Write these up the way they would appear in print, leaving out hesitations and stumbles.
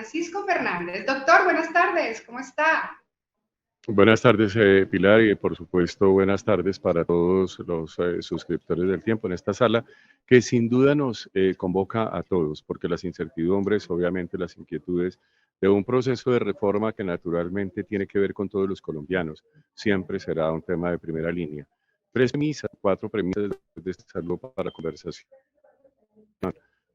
Francisco Fernández. Doctor, buenas tardes, ¿cómo está? Buenas tardes, Pilar, y por supuesto buenas tardes para todos los suscriptores del Tiempo en esta sala, que sin duda nos convoca a todos, porque las incertidumbres, obviamente las inquietudes de un proceso de reforma que naturalmente tiene que ver con todos los colombianos, siempre será un tema de primera línea. Cuatro premisas de salud para conversación.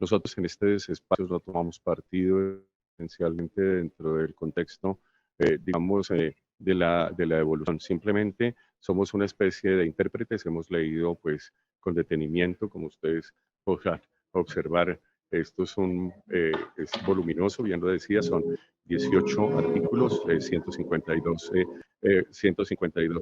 Nosotros en estos espacios no tomamos partido esencialmente dentro del contexto, de la evolución. Simplemente somos una especie de intérpretes, hemos leído pues con detenimiento, como ustedes podrán observar. Esto es voluminoso, bien lo decía, son 18 artículos, 152,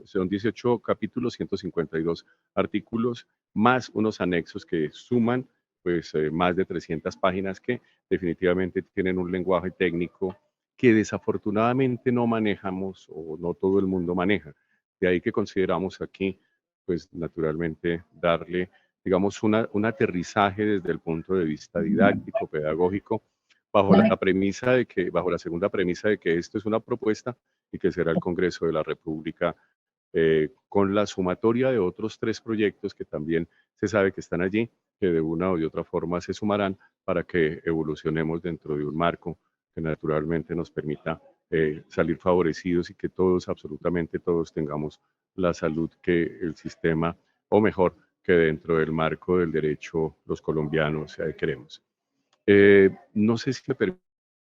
son 18 capítulos, 152 artículos, más unos anexos que suman pues más de 300 páginas que definitivamente tienen un lenguaje técnico que desafortunadamente no manejamos o no todo el mundo maneja. De ahí que consideramos aquí, pues naturalmente darle, digamos, un aterrizaje desde el punto de vista didáctico, pedagógico, bajo la segunda premisa de que esto es una propuesta y que será el Congreso de la República con la sumatoria de otros 3 proyectos que también se sabe que están allí, que de una o de otra forma se sumarán para que evolucionemos dentro de un marco que naturalmente nos permita salir favorecidos y que todos, absolutamente todos, tengamos la salud que el sistema, o mejor, que dentro del marco del derecho los colombianos queremos. No sé si me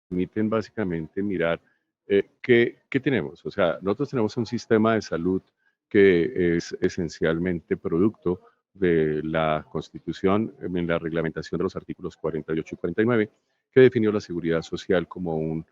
permiten básicamente mirar ¿qué tenemos? O sea, nosotros tenemos un sistema de salud que es esencialmente producto de la Constitución, en la reglamentación de los artículos 48 y 49, que definió la seguridad social como un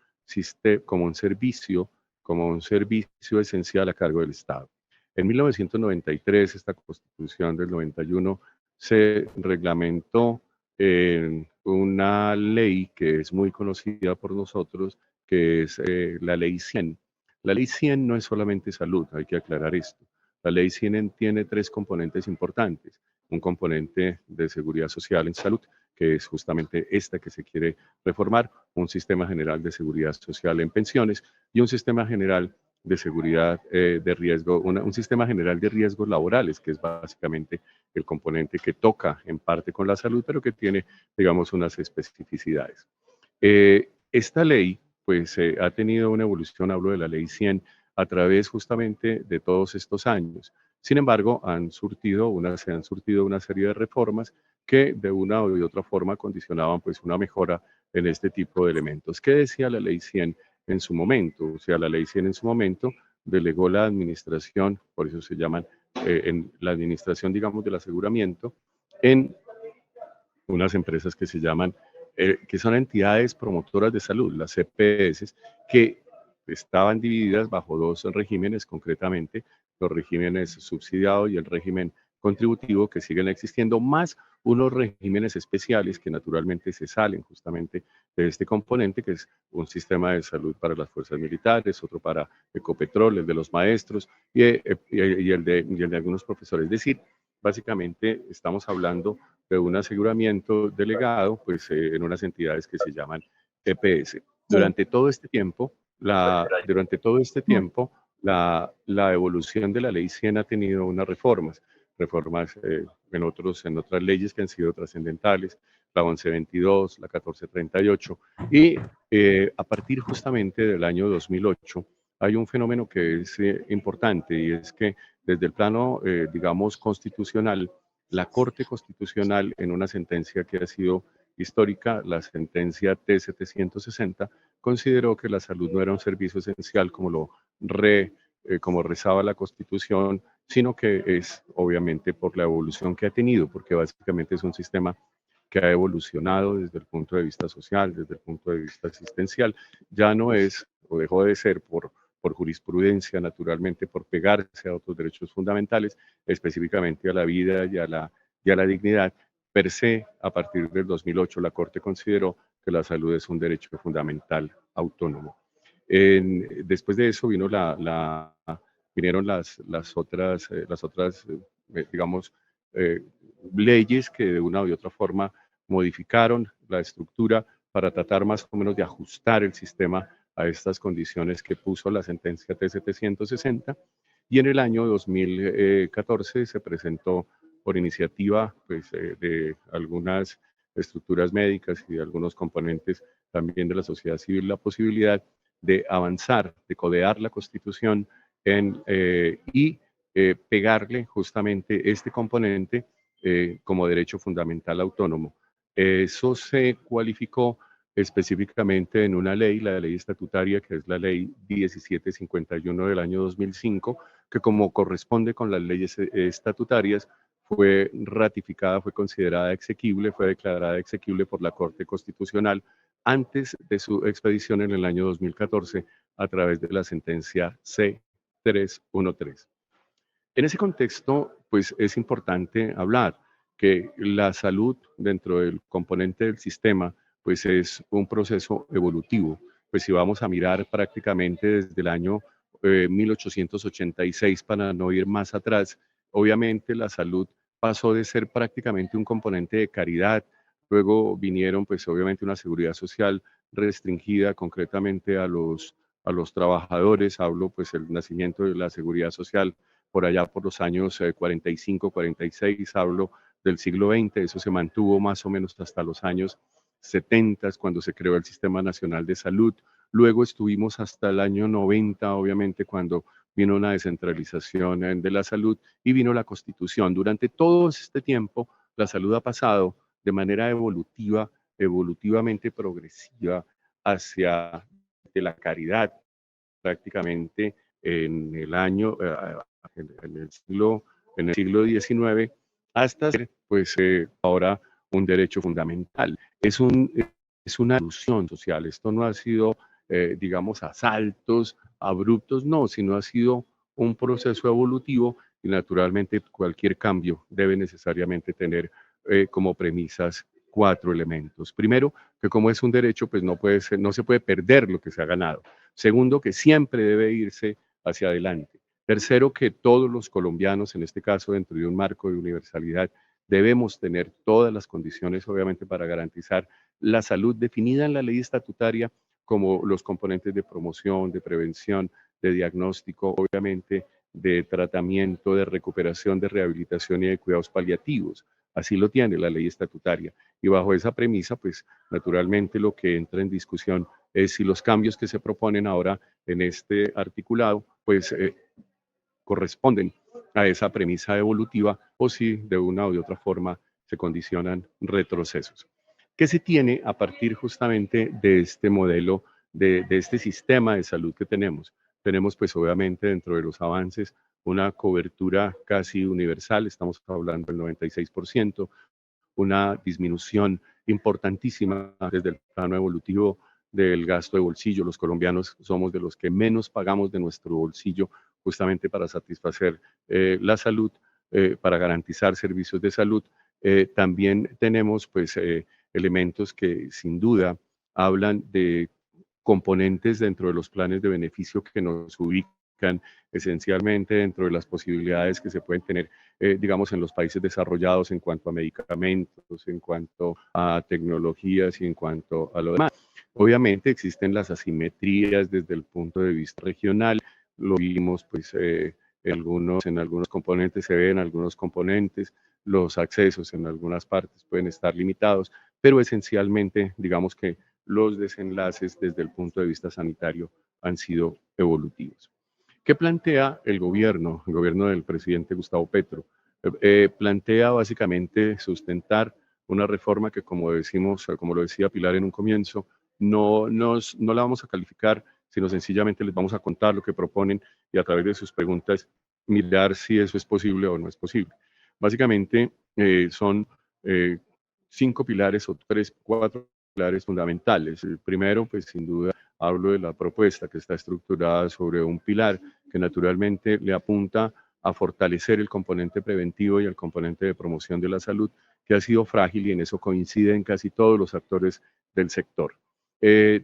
como un servicio esencial a cargo del Estado. En 1993, esta Constitución del 91 se reglamentó en una ley que es muy conocida por nosotros, que es la Ley 100. La Ley 100 no es solamente salud, hay que aclarar esto. La Ley 100 tiene 3 componentes importantes. Un componente de seguridad social en salud, que es justamente esta que se quiere reformar, un sistema general de seguridad social en pensiones y un sistema general de seguridad de riesgo, un sistema general de riesgos laborales, que es básicamente el componente que toca en parte con la salud, pero que tiene, digamos, unas especificidades. Esta ley pues ha tenido una evolución, hablo de la Ley 100, a través justamente de todos estos años. Sin embargo, se han surtido una serie de reformas que de una o de otra forma condicionaban pues una mejora en este tipo de elementos. ¿Qué decía la Ley 100 en su momento? O sea, la Ley 100 en su momento delegó la administración, por eso se llaman en la administración, digamos, del aseguramiento, en unas empresas que se llaman, que son entidades promotoras de salud, las EPS, que estaban divididas bajo 2 regímenes concretamente, los regímenes subsidiados y el régimen contributivo que siguen existiendo, más unos regímenes especiales que naturalmente se salen justamente de este componente, que es un sistema de salud para las fuerzas militares, otro para Ecopetrol, el de los maestros y el de algunos profesores. Es decir, básicamente estamos hablando de un aseguramiento delegado pues, en unas entidades que se llaman EPS. Durante todo este tiempo, la evolución de la Ley 100 ha tenido unas reformas en otras leyes que han sido trascendentales, la 1122, la 1438, y a partir justamente del año 2008 hay un fenómeno que es importante y es que desde el plano, digamos, constitucional, la Corte Constitucional, en una sentencia que ha sido histórica, la sentencia T-760, consideró que la salud no era un servicio esencial como rezaba la Constitución, sino que es obviamente por la evolución que ha tenido, porque básicamente es un sistema que ha evolucionado desde el punto de vista social, desde el punto de vista asistencial. Ya no es, o dejó de ser por jurisprudencia, naturalmente, por pegarse a otros derechos fundamentales, específicamente a la vida y a la dignidad. Per se, a partir del 2008, la Corte consideró que la salud es un derecho fundamental autónomo. Después de eso vinieron las otras digamos, leyes que de una u otra forma modificaron la estructura para tratar más o menos de ajustar el sistema a estas condiciones que puso la sentencia T-760. Y en el año 2014 se presentó por iniciativa pues, de algunas estructuras médicas y de algunos componentes también de la sociedad civil la posibilidad de avanzar, de codear la Constitución y pegarle justamente este componente como derecho fundamental autónomo. Eso se cualificó específicamente en una ley, la ley estatutaria, que es la ley 1751 del año 2005, que como corresponde con las leyes estatutarias, fue ratificada, fue considerada exequible, fue declarada exequible por la Corte Constitucional antes de su expedición en el año 2014 a través de la sentencia C-313. En ese contexto, pues es importante hablar que la salud dentro del componente del sistema, pues es un proceso evolutivo. Pues si vamos a mirar prácticamente desde el año 1886 para no ir más atrás, obviamente la salud pasó de ser prácticamente un componente de caridad, luego vinieron pues obviamente una seguridad social restringida concretamente a los trabajadores, hablo pues el nacimiento de la seguridad social por allá por los años 45, 46, hablo del siglo XX, eso se mantuvo más o menos hasta los años 70, cuando se creó el Sistema Nacional de Salud. Luego estuvimos hasta el año 90, obviamente, cuando vino una descentralización de la salud y vino la Constitución. Durante todo este tiempo, la salud ha pasado de manera evolutiva, evolutivamente progresiva, hacia de la caridad, prácticamente en el año, en el siglo XIX, hasta ser, pues, ahora un derecho fundamental. Es una evolución social. Esto no ha sido, digamos, asaltos abruptos, no, sino ha sido un proceso evolutivo y naturalmente cualquier cambio debe necesariamente tener como premisas 4 elementos. Primero, que como es un derecho, pues no se puede perder lo que se ha ganado. Segundo, que siempre debe irse hacia adelante. Tercero, que todos los colombianos, en este caso dentro de un marco de universalidad, debemos tener todas las condiciones, obviamente, para garantizar la salud definida en la ley estatutaria como los componentes de promoción, de prevención, de diagnóstico, obviamente, de tratamiento, de recuperación, de rehabilitación y de cuidados paliativos. Así lo tiene la ley estatutaria. Y bajo esa premisa, pues, naturalmente lo que entra en discusión es si los cambios que se proponen ahora en este articulado, pues corresponden a esa premisa evolutiva o si de una u de otra forma se condicionan retrocesos. ¿Qué se tiene a partir justamente de este modelo, de este sistema de salud que tenemos? Tenemos pues obviamente dentro de los avances una cobertura casi universal, estamos hablando del 96%, una disminución importantísima desde el plano evolutivo del gasto de bolsillo. Los colombianos somos de los que menos pagamos de nuestro bolsillo justamente para satisfacer la salud, para garantizar servicios de salud. También tenemos pues elementos que sin duda hablan de componentes dentro de los planes de beneficio que nos ubican esencialmente dentro de las posibilidades que se pueden tener, digamos, en los países desarrollados en cuanto a medicamentos, en cuanto a tecnologías y en cuanto a lo demás. Obviamente existen las asimetrías desde el punto de vista regional, lo vimos pues en algunos componentes se ven, algunos componentes, los accesos en algunas partes pueden estar limitados, pero esencialmente digamos que los desenlaces desde el punto de vista sanitario han sido evolutivos. ¿Qué plantea el gobierno del presidente Gustavo Petro? Plantea básicamente sustentar una reforma que, como decimos, como lo decía Pilar en un comienzo, no la vamos a calificar, sino sencillamente les vamos a contar lo que proponen y a través de sus preguntas mirar si eso es posible o no es posible. Básicamente son 5 pilares o 3, 4 pilares fundamentales. El primero, pues sin duda, hablo de la propuesta que está estructurada sobre un pilar que naturalmente le apunta a fortalecer el componente preventivo y el componente de promoción de la salud, que ha sido frágil y en eso coinciden casi todos los actores del sector.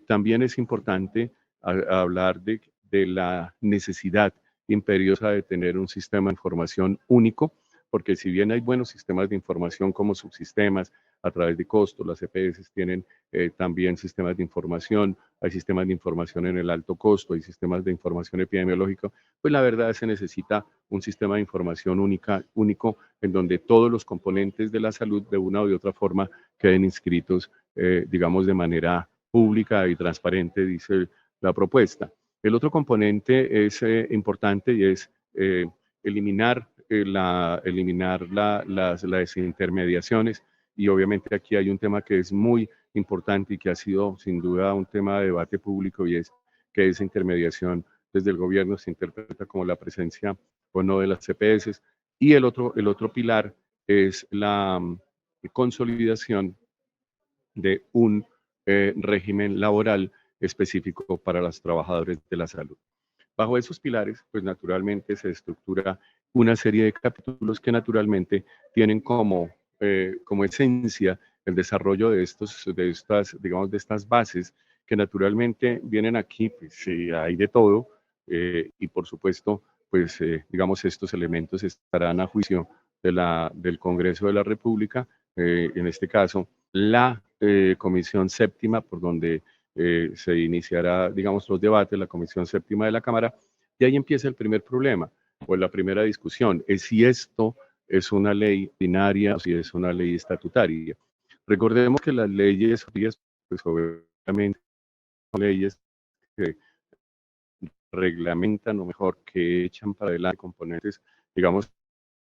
También es importante hablar de la necesidad imperiosa de tener un sistema de información único, porque si bien hay buenos sistemas de información como subsistemas, a través de costos. Las EPS tienen también sistemas de información, hay sistemas de información en el alto costo, hay sistemas de información epidemiológica. Pues la verdad se necesita un sistema de información único en donde todos los componentes de la salud de una u de otra forma queden inscritos, digamos, de manera pública y transparente, dice la propuesta. El otro componente es importante y es eliminar las desintermediaciones, y obviamente aquí hay un tema que es muy importante y que ha sido sin duda un tema de debate público, y es que esa intermediación desde el gobierno se interpreta como la presencia o no de las CPS. Y el otro pilar es la consolidación de un régimen laboral específico para los trabajadores de la salud. Bajo esos pilares, pues naturalmente se estructura una serie de capítulos que naturalmente tienen como esencia el desarrollo de estas bases, que naturalmente vienen aquí, pues hay de todo, y por supuesto, pues digamos, estos elementos estarán a juicio del Congreso de la República, en este caso, la Comisión Séptima, por donde se iniciará, digamos, los debates, la Comisión Séptima de la Cámara, y ahí empieza el primer problema, o la primera discusión, es si esto es una ley ordinaria o si es una ley estatutaria. Recordemos que las leyes, pues obviamente son leyes que reglamentan, o mejor, que echan para adelante componentes, digamos,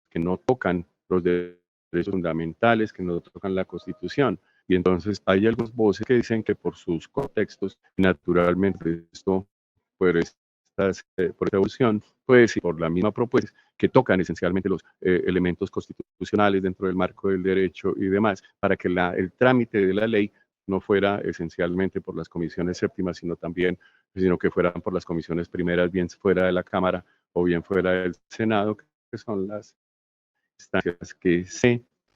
que no tocan los derechos fundamentales, que no tocan la Constitución. Y entonces hay algunas voces que dicen que por sus contextos, naturalmente esto, por esta evolución, pues y por la misma propuesta, que tocan esencialmente los elementos constitucionales dentro del marco del derecho y demás, para que el trámite de la ley no fuera esencialmente por las comisiones séptimas, sino que fueran por las comisiones primeras, bien fuera de la Cámara o bien fuera del Senado, que son las instancias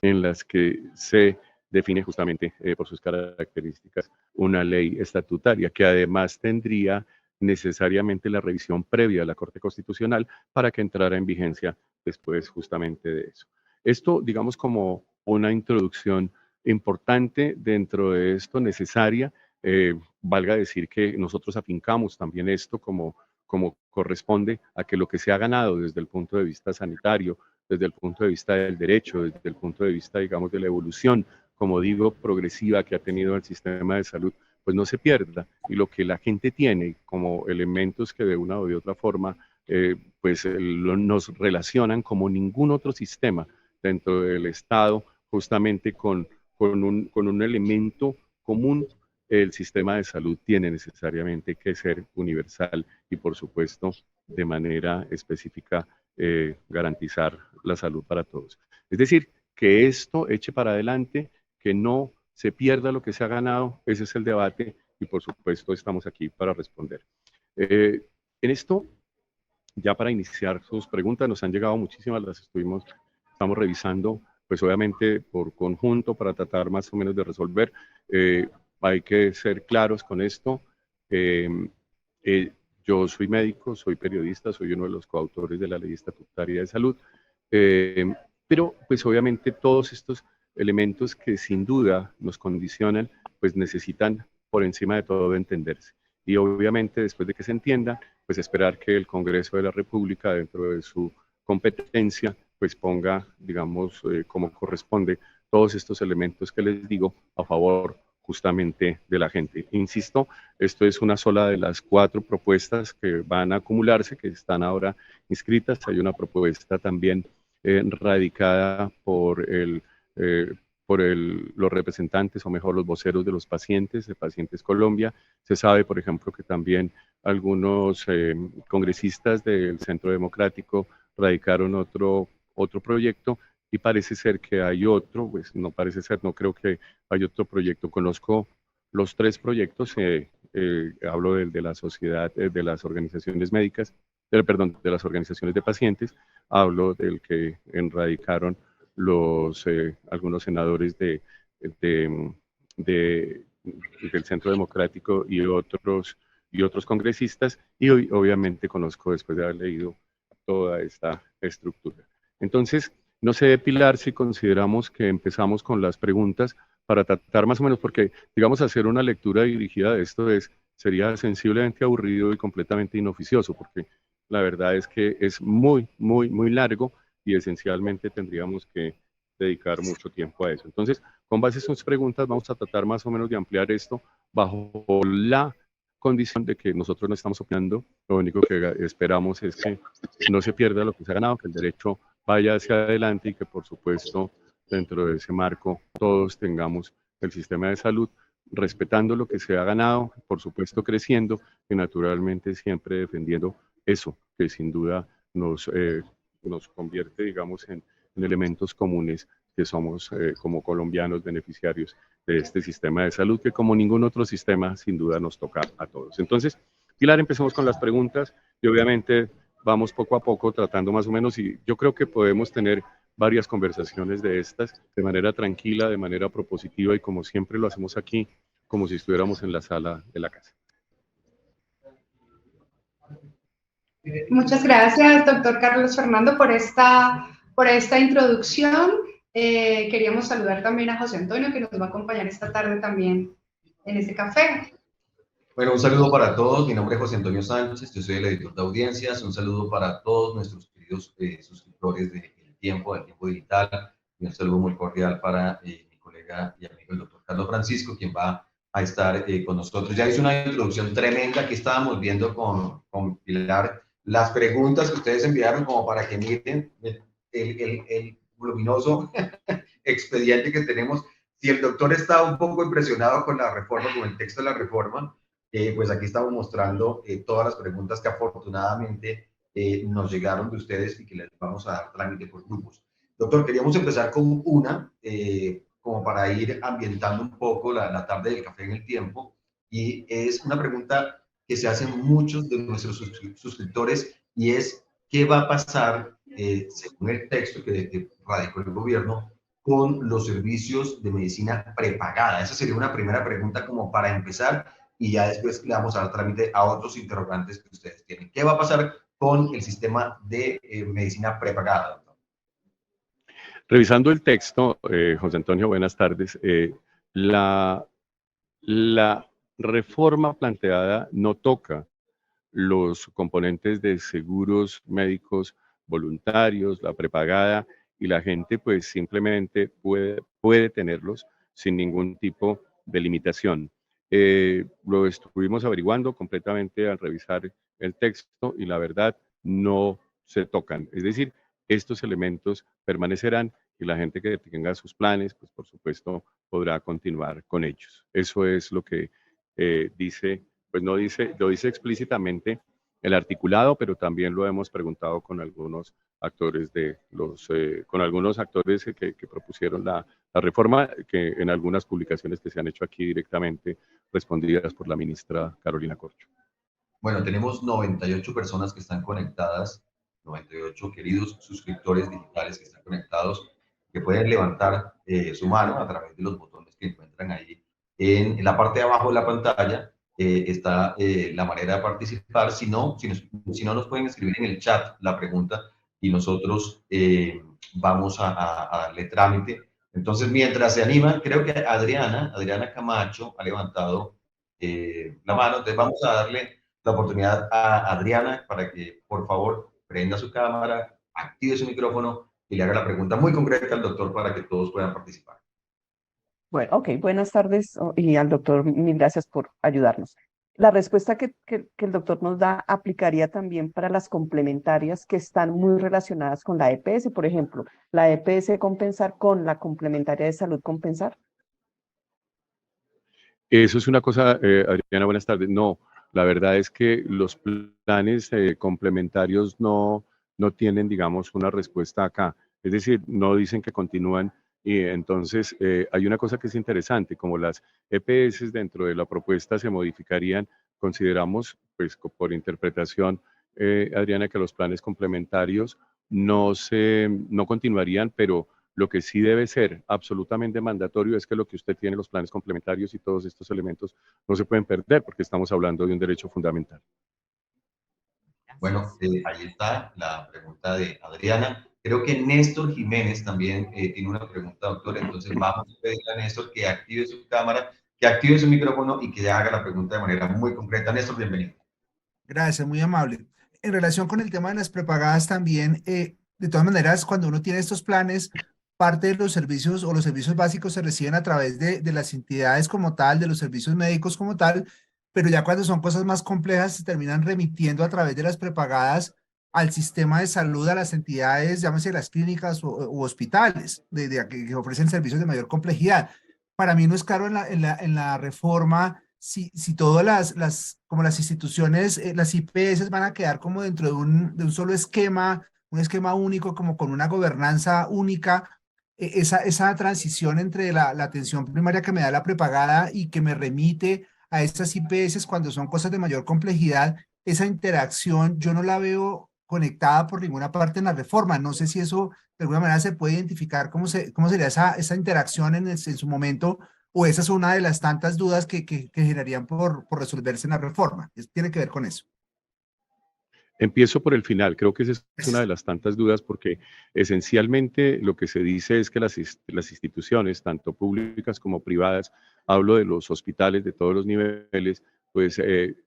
en las que se define justamente por sus características una ley estatutaria, que además tendría necesariamente la revisión previa de la Corte Constitucional para que entrara en vigencia después justamente de eso. Esto, digamos, como una introducción importante dentro de esto, necesaria. Valga decir que nosotros afincamos también esto como corresponde a que lo que se ha ganado desde el punto de vista sanitario, desde el punto de vista del derecho, desde el punto de vista, digamos, de la evolución, como digo, progresiva que ha tenido el sistema de salud, pues no se pierda, y lo que la gente tiene como elementos que de una o de otra forma nos relacionan como ningún otro sistema dentro del Estado, justamente con un elemento común. El sistema de salud tiene necesariamente que ser universal y, por supuesto, de manera específica, garantizar la salud para todos. Es decir, que esto eche para adelante, que no se pierda lo que se ha ganado. Ese es el debate y, por supuesto, estamos aquí para responder. En esto, ya para iniciar sus preguntas, nos han llegado muchísimas, estamos revisando, pues obviamente por conjunto, para tratar más o menos de resolver. Hay que ser claros con esto. Yo soy médico, soy periodista, soy uno de los coautores de la Ley Estatutaria de Salud, pero pues obviamente todos estos elementos que sin duda nos condicionan, pues necesitan por encima de todo entenderse. Y obviamente después de que se entienda, pues esperar que el Congreso de la República, dentro de su competencia, pues ponga, digamos, como corresponde, todos estos elementos que les digo a favor justamente de la gente. Insisto, esto es una sola de las 4 propuestas que van a acumularse, que están ahora inscritas. Hay una propuesta también radicada por los representantes, o mejor, los voceros de los pacientes, de Pacientes Colombia. Se sabe, por ejemplo, que también algunos congresistas del Centro Democrático radicaron otro proyecto, y parece ser que hay otro, pues no parece ser, no creo que hay otro proyecto. Conozco los 3 proyectos, hablo de la sociedad, de las organizaciones médicas, perdón, de las organizaciones de pacientes, hablo del que radicaron algunos senadores del Centro Democrático y otros congresistas, y hoy obviamente conozco, después de haber leído toda esta estructura. Entonces, no sé, Pilar, si consideramos que empezamos con las preguntas para tratar más o menos, porque, digamos, hacer una lectura dirigida de esto sería sensiblemente aburrido y completamente inoficioso, porque la verdad es que es muy, muy, muy largo y esencialmente tendríamos que dedicar mucho tiempo a eso. Entonces, con base en sus preguntas, vamos a tratar más o menos de ampliar esto bajo la condición de que nosotros no estamos opinando, lo único que esperamos es que no se pierda lo que se ha ganado, que el derecho vaya hacia adelante y que, por supuesto, dentro de ese marco todos tengamos el sistema de salud respetando lo que se ha ganado, por supuesto creciendo y naturalmente siempre defendiendo eso que sin duda nos convierte, digamos, en elementos comunes que somos como colombianos beneficiarios de este sistema de salud que como ningún otro sistema sin duda nos toca a todos. Entonces, Pilar, empecemos con las preguntas y obviamente vamos poco a poco tratando más o menos y yo creo que podemos tener varias conversaciones de estas de manera tranquila, de manera propositiva y como siempre lo hacemos aquí, como si estuviéramos en la sala de la casa. Muchas gracias, doctor Carlos Fernando, por esta introducción. Queríamos saludar también a José Antonio, que nos va a acompañar esta tarde también en este café. Bueno, un saludo para todos. Mi nombre es José Antonio Sánchez, yo soy el editor de audiencias. Un saludo para todos nuestros queridos suscriptores del Tiempo Digital. Y un saludo muy cordial para mi colega y amigo, el doctor Carlos Francisco, quien va a estar con nosotros. Ya hizo una introducción tremenda que estábamos viendo con Pilar. Las preguntas que ustedes enviaron como para que miren el voluminoso expediente que tenemos. Si el doctor está un poco impresionado con la reforma, con el texto de la reforma, pues aquí estamos mostrando todas las preguntas que afortunadamente nos llegaron de ustedes y que les vamos a dar trámite por grupos. Doctor, queríamos empezar con una, como para ir ambientando un poco la tarde del café en el tiempo, y es una pregunta que se hacen muchos de nuestros suscriptores, y es, ¿qué va a pasar, según el texto que radicó el gobierno, con los servicios de medicina prepagada? Esa sería una primera pregunta como para empezar, y ya después le vamos a dar trámite a otros interrogantes que ustedes tienen. ¿Qué va a pasar con el sistema de medicina prepagada, doctor? Revisando el texto, José Antonio, buenas tardes. La reforma planteada no toca los componentes de seguros médicos voluntarios, la prepagada, y la gente pues simplemente puede tenerlos sin ningún tipo de limitación. Lo estuvimos averiguando completamente al revisar el texto y la verdad no se tocan. Es decir, estos elementos permanecerán y la gente que tenga sus planes, pues por supuesto podrá continuar con ellos. Eso es lo que dice, pues no dice, lo dice explícitamente el articulado, pero también lo hemos preguntado con algunos actores con algunos actores que propusieron la reforma, que en algunas publicaciones que se han hecho aquí directamente respondidas por la ministra Carolina Corcho. Bueno, tenemos 98 personas que están conectadas, 98 queridos suscriptores digitales que están conectados, que pueden levantar su mano a través de los botones que encuentran ahí en la parte de abajo de la pantalla. Está la manera de participar. Si no nos pueden escribir en el chat la pregunta y nosotros vamos a darle trámite. Entonces, mientras se animan, creo que Adriana Camacho ha levantado la mano. Entonces, vamos a darle la oportunidad a Adriana para que, por favor, prenda su cámara, active su micrófono y le haga la pregunta muy concreta al doctor para que todos puedan participar. Bueno, ok, buenas tardes y al doctor, mil gracias por ayudarnos. La respuesta que el doctor nos da aplicaría también para las complementarias que están muy relacionadas con la EPS, por ejemplo, la EPS compensar con la complementaria de salud compensar. Eso es una cosa, Adriana, buenas tardes. No, la verdad es que los planes complementarios no tienen, digamos, una respuesta acá. Es decir, no dicen que continúan y entonces hay una cosa que es interesante, como las EPS dentro de la propuesta se modificarían, consideramos, pues por interpretación, Adriana, que los planes complementarios no continuarían, pero lo que sí debe ser absolutamente mandatorio es que lo que usted tiene, los planes complementarios y todos estos elementos, no se pueden perder porque estamos hablando de un derecho fundamental. Bueno, ahí está la pregunta de Adriana. Creo que Néstor Jiménez también tiene una pregunta, doctor. Entonces vamos a pedirle a Néstor que active su cámara, que active su micrófono y que haga la pregunta de manera muy concreta. Néstor, bienvenido. Gracias, muy amable. En relación con el tema de las prepagadas también, de todas maneras, cuando uno tiene estos planes, parte de los servicios o los servicios básicos se reciben a través de las entidades como tal, de los servicios médicos como tal, pero ya cuando son cosas más complejas se terminan remitiendo a través de las prepagadas al sistema de salud, a las entidades, llámese las clínicas u hospitales, que ofrecen servicios de mayor complejidad. Para mí no es claro en la reforma si todas como las instituciones, las IPS van a quedar como dentro de un solo esquema, un esquema único, como con una gobernanza única, esa transición entre la atención primaria que me da la prepagada y que me remite a estas IPS cuando son cosas de mayor complejidad, esa interacción yo no la veo conectada por ninguna parte en la reforma. No sé si eso de alguna manera se puede identificar cómo sería esa interacción en su momento, o esa es una de las tantas dudas que generarían por resolverse en la reforma. Tiene que ver con eso. Empiezo por el final. Creo que esa es una de las tantas dudas porque esencialmente lo que se dice es que las instituciones, tanto públicas como privadas, hablo de los hospitales de todos los niveles, pues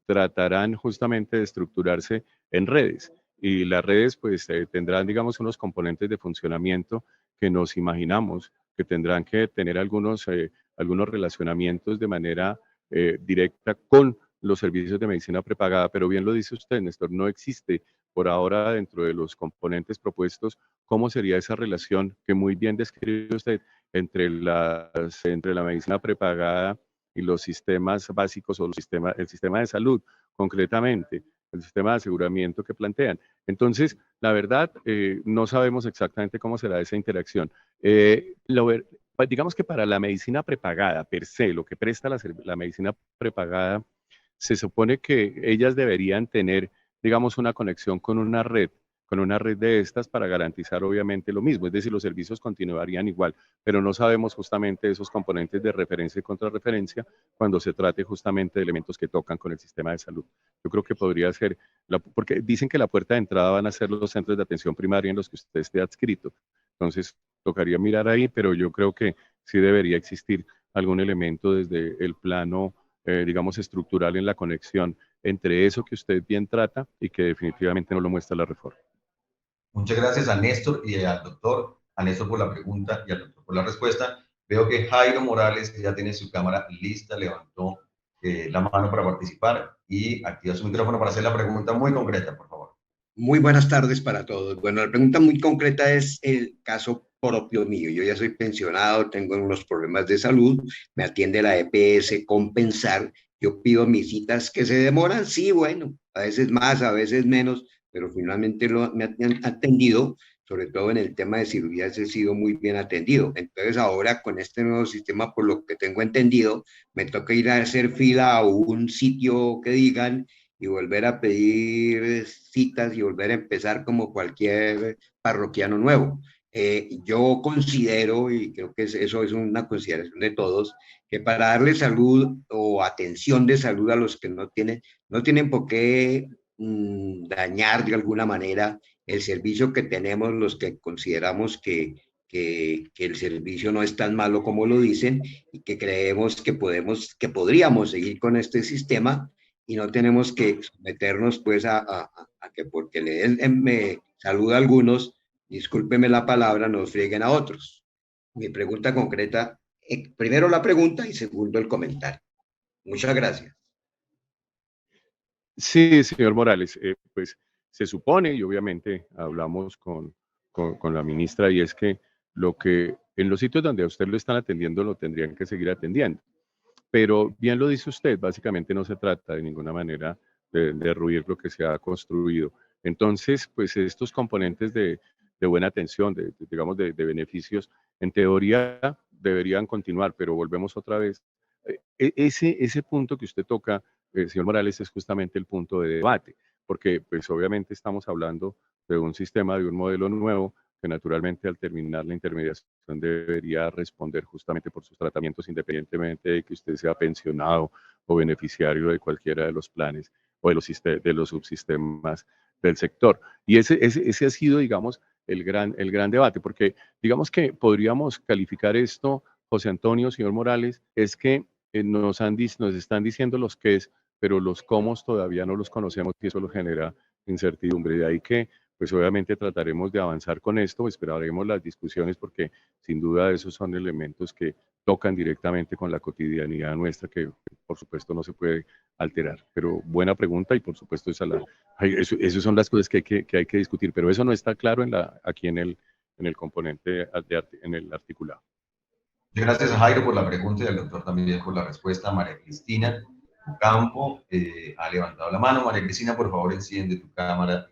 tratarán justamente de estructurarse en redes. Y las redes pues tendrán, digamos, unos componentes de funcionamiento que nos imaginamos que tendrán que tener algunos relacionamientos de manera directa con los servicios de medicina prepagada, pero bien lo dice usted, Néstor, no existe por ahora dentro de los componentes propuestos cómo sería esa relación que muy bien describe usted entre la medicina prepagada y los sistemas básicos o el sistema de salud, concretamente, el sistema de aseguramiento que plantean. Entonces, la verdad, no sabemos exactamente cómo será esa interacción. Digamos que para la medicina prepagada, per se, lo que presta la medicina prepagada, se supone que ellas deberían tener, digamos, una conexión con una red de estas para garantizar obviamente lo mismo, es decir, los servicios continuarían igual, pero no sabemos justamente esos componentes de referencia y contrarreferencia cuando se trate justamente de elementos que tocan con el sistema de salud. Yo creo que podría ser, porque dicen que la puerta de entrada van a ser los centros de atención primaria en los que usted esté adscrito, entonces tocaría mirar ahí, pero yo creo que sí debería existir algún elemento desde el plano digamos, estructural en la conexión entre eso que usted bien trata y que definitivamente no lo muestra la reforma. Muchas gracias a Néstor y al doctor, a Néstor por la pregunta y al doctor por la respuesta. Veo que Jairo Morales, que ya tiene su cámara lista, levantó la mano para participar y activa su micrófono para hacer la pregunta muy concreta, por favor. Muy buenas tardes para todos. Bueno, la pregunta muy concreta es el caso propio mío. Yo ya soy pensionado, tengo unos problemas de salud, me atiende la EPS Compensar. Yo pido mis citas que se demoran, sí, bueno, a veces más, a veces menos, pero finalmente me han atendido, sobre todo en el tema de cirugías he sido muy bien atendido. Entonces ahora con este nuevo sistema, por lo que tengo entendido, me toca ir a hacer fila a un sitio que digan y volver a pedir citas y volver a empezar como cualquier parroquiano nuevo. Yo considero, y creo que eso es una consideración de todos, que para darle salud o atención de salud a los que no tienen por qué dañar de alguna manera el servicio que tenemos, los que consideramos que el servicio no es tan malo como lo dicen y que creemos que podríamos seguir con este sistema y no tenemos que someternos pues a que porque le den salud a algunos, discúlpeme la palabra, nos frieguen a otros. Mi pregunta concreta, primero la pregunta y segundo el comentario. Muchas gracias. Sí, señor Morales, pues se supone, y obviamente hablamos con la ministra, y es que en los sitios donde a usted lo están atendiendo, lo tendrían que seguir atendiendo. Pero bien lo dice usted, básicamente no se trata de ninguna manera de derruir lo que se ha construido. Entonces, pues estos componentes de buena atención, digamos, de beneficios, en teoría deberían continuar, pero volvemos otra vez. Ese punto que usted toca, señor Morales, es justamente el punto de debate, porque pues obviamente estamos hablando de un sistema, de un modelo nuevo, que naturalmente al terminar la intermediación debería responder justamente por sus tratamientos, independientemente de que usted sea pensionado o beneficiario de cualquiera de los planes o de los subsistemas del sector. Y ese ha sido, digamos, el gran debate, porque digamos que podríamos calificar esto, José Antonio, señor Morales, es que nos están diciendo los qués, pero los cómo todavía no los conocemos y eso nos genera incertidumbre. De ahí que, pues obviamente trataremos de avanzar con esto, esperaremos las discusiones porque sin duda esos son elementos que tocan directamente con la cotidianidad nuestra que por supuesto no se puede alterar. Pero buena pregunta y por supuesto esas son las cosas que hay que discutir, pero eso no está claro aquí en el componente, en el articulado. Gracias a Jairo por la pregunta y al doctor también por la respuesta. María Cristina Campo ha levantado la mano. María Cristina, por favor, enciende tu cámara,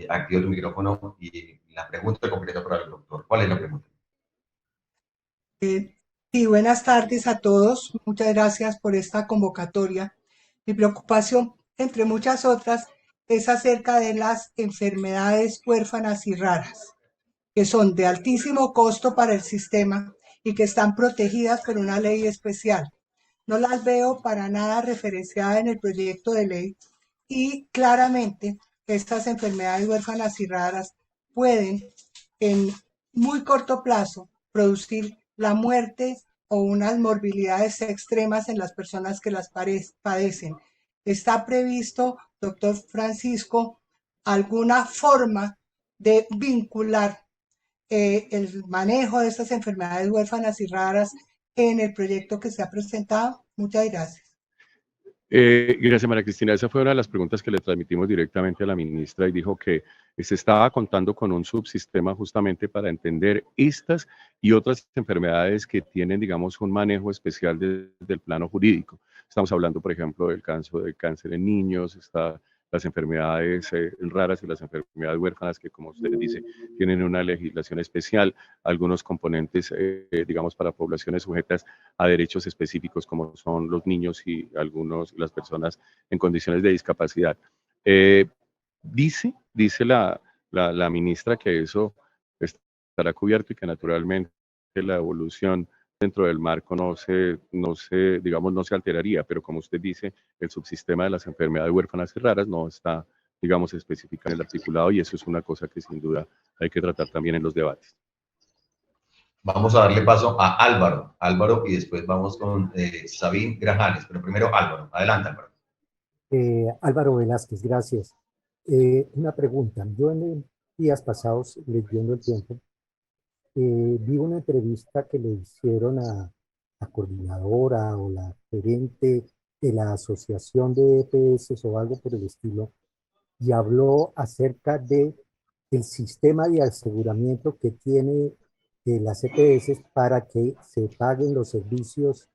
activa tu micrófono y la pregunta concreta para el doctor. ¿Cuál es la pregunta? Sí, buenas tardes a todos. Muchas gracias por esta convocatoria. Mi preocupación, entre muchas otras, es acerca de las enfermedades huérfanas y raras, que son de altísimo costo para el sistema y que están protegidas por una ley especial. No las veo para nada referenciadas en el proyecto de ley y claramente estas enfermedades huérfanas y raras pueden en muy corto plazo producir la muerte o unas morbilidades extremas en las personas que las padecen. ¿Está previsto, doctor Francisco, alguna forma de vincular el manejo de estas enfermedades huérfanas y raras en el proyecto que se ha presentado? Muchas gracias. Gracias, María Cristina. Esa fue una de las preguntas que le transmitimos directamente a la ministra y dijo que se estaba contando con un subsistema justamente para entender estas y otras enfermedades que tienen, digamos, un manejo especial desde el plano jurídico. Estamos hablando, por ejemplo, del cáncer en niños, las enfermedades raras y las enfermedades huérfanas que, como usted dice, tienen una legislación especial, algunos componentes, digamos, para poblaciones sujetas a derechos específicos como son los niños y las personas en condiciones de discapacidad. Dice la ministra que eso estará cubierto y que naturalmente la evolución dentro del marco no se alteraría, pero como usted dice, el subsistema de las enfermedades huérfanas y raras no está, digamos, especificado en el articulado y eso es una cosa que sin duda hay que tratar también en los debates. Vamos a darle paso a Álvaro, y después vamos con Sabine Grajales, pero primero Álvaro. Adelante, Álvaro. Álvaro Velázquez, gracias. Una pregunta. Yo en días pasados, leyendo El Tiempo, vi una entrevista que le hicieron a la coordinadora o la gerente de la asociación de EPS o algo por el estilo, y habló acerca del sistema de aseguramiento que tiene las EPS para que se paguen los servicios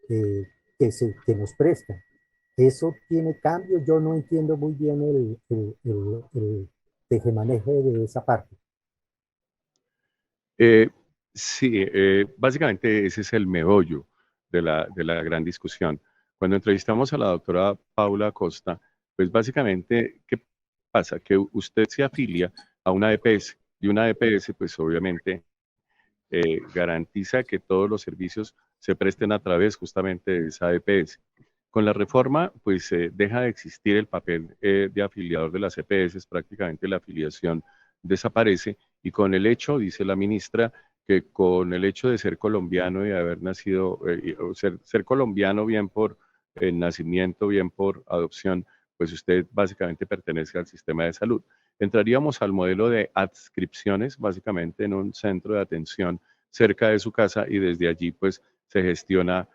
que nos prestan. ¿Eso tiene cambio? Yo no entiendo muy bien el tejemaneje de esa parte. Sí, básicamente ese es el meollo de la gran discusión. Cuando entrevistamos a la doctora Paula Acosta, pues básicamente, ¿qué pasa? Que usted se afilia a una EPS y una EPS, pues obviamente garantiza que todos los servicios se presten a través justamente de esa EPS. Con la reforma, pues deja de existir el papel de afiliador de las EPS, prácticamente la afiliación desaparece y con el hecho, dice la ministra, que con el hecho de ser colombiano y de haber nacido, ser colombiano bien por nacimiento, bien por adopción, pues usted básicamente pertenece al sistema de salud. Entraríamos al modelo de adscripciones, básicamente en un centro de atención cerca de su casa y desde allí pues se gestiona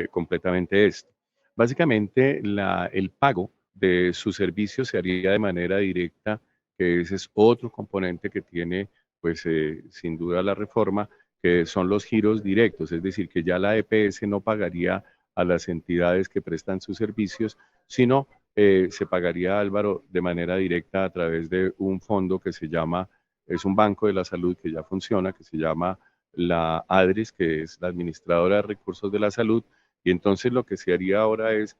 completamente esto. Básicamente el pago de sus servicios se haría de manera directa, que ese es otro componente que tiene pues sin duda la reforma, que son los giros directos, es decir, que ya la EPS no pagaría a las entidades que prestan sus servicios, sino se pagaría, Álvaro, de manera directa a través de un fondo que es un banco de la salud que ya funciona, que se llama la ADRES, que es la Administradora de Recursos de la Salud, y entonces lo que se haría ahora es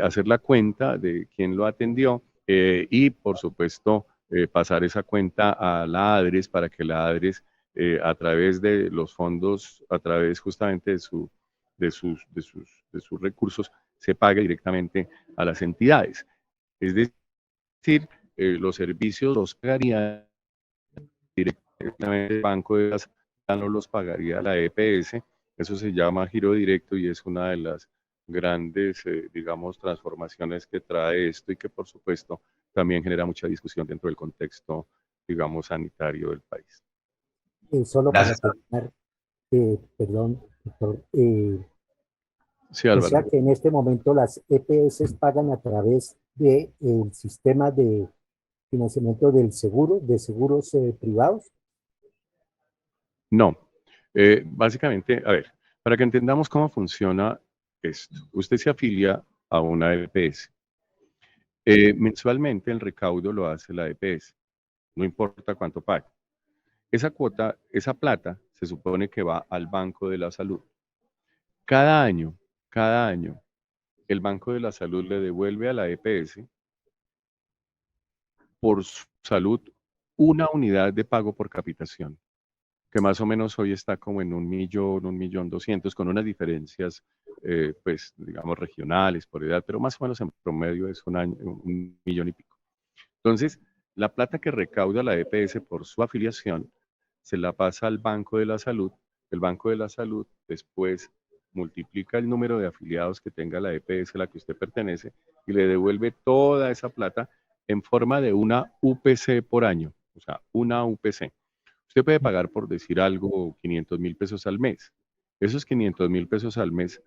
hacer la cuenta de quién lo atendió y, por supuesto, pasar esa cuenta a la ADRES para que la ADRES, a través de los fondos, a través justamente de sus recursos, se pague directamente a las entidades. Es decir, los servicios los pagaría directamente el Banco de la Salud ya no los pagaría la EPS. Eso se llama giro directo y es una de las grandes, digamos, transformaciones que trae esto y que, por supuesto, también genera mucha discusión dentro del contexto, digamos, sanitario del país. Solo Gracias. para terminar, perdón, doctor, Sí, o Álvaro. sea que en este momento las EPS pagan a través del sistema de financiamiento del seguro, de seguros privados. No. Básicamente, a ver, para que entendamos cómo funciona esto, usted se afilia a una EPS. Mensualmente el recaudo lo hace la EPS, no importa cuánto pague. Esa cuota, esa plata, se supone que va al Banco de la Salud. Cada año, el Banco de la Salud le devuelve a la EPS por su salud una unidad de pago por capitación, que más o menos hoy está como en 1.200.000, con unas diferencias, pues, digamos, regionales por edad, pero más o menos en promedio es 1.000.000 y pico. Entonces, la plata que recauda la EPS por su afiliación se la pasa al Banco de la Salud. El Banco de la Salud después multiplica el número de afiliados que tenga la EPS a la que usted pertenece y le devuelve toda esa plata en forma de una UPC por año, o sea, una UPC. Usted puede pagar, por decir algo, 500.000 pesos al mes. Esos 500.000 pesos al mes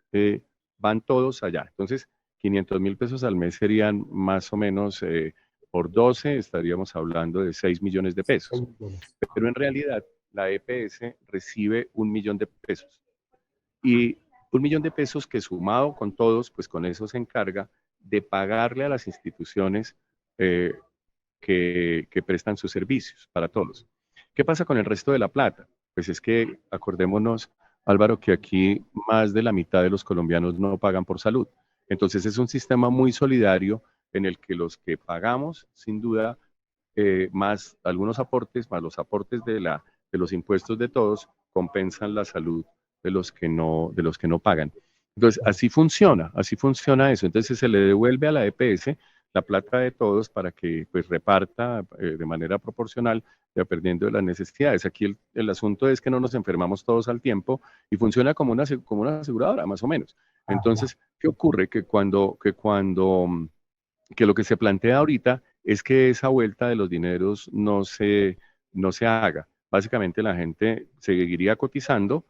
van todos allá. Entonces, 500.000 pesos al mes serían más o menos, por 12, estaríamos hablando de 6 millones de pesos. Pero en realidad, la EPS recibe 1 millón de pesos. Y 1 millón de pesos que sumado con todos, pues con eso se encarga de pagarle a las instituciones que prestan sus servicios para todos. ¿Qué pasa con el resto de la plata? Pues es que acordémonos, Álvaro, que aquí más de la mitad de los colombianos no pagan por salud. Entonces es un sistema muy solidario en el que los que pagamos, sin duda, más algunos aportes, más los aportes de los impuestos de todos, compensan la salud de los que no pagan. Entonces, así funciona eso. Entonces se le devuelve a la EPS la plata de todos para que pues reparta de manera proporcional, dependiendo de las necesidades. Aquí el asunto es que no nos enfermamos todos al tiempo y funciona como una aseguradora, más o menos. Entonces, ¿qué ocurre? Que lo que se plantea ahorita es que esa vuelta de los dineros no se haga. Básicamente la gente seguiría cotizando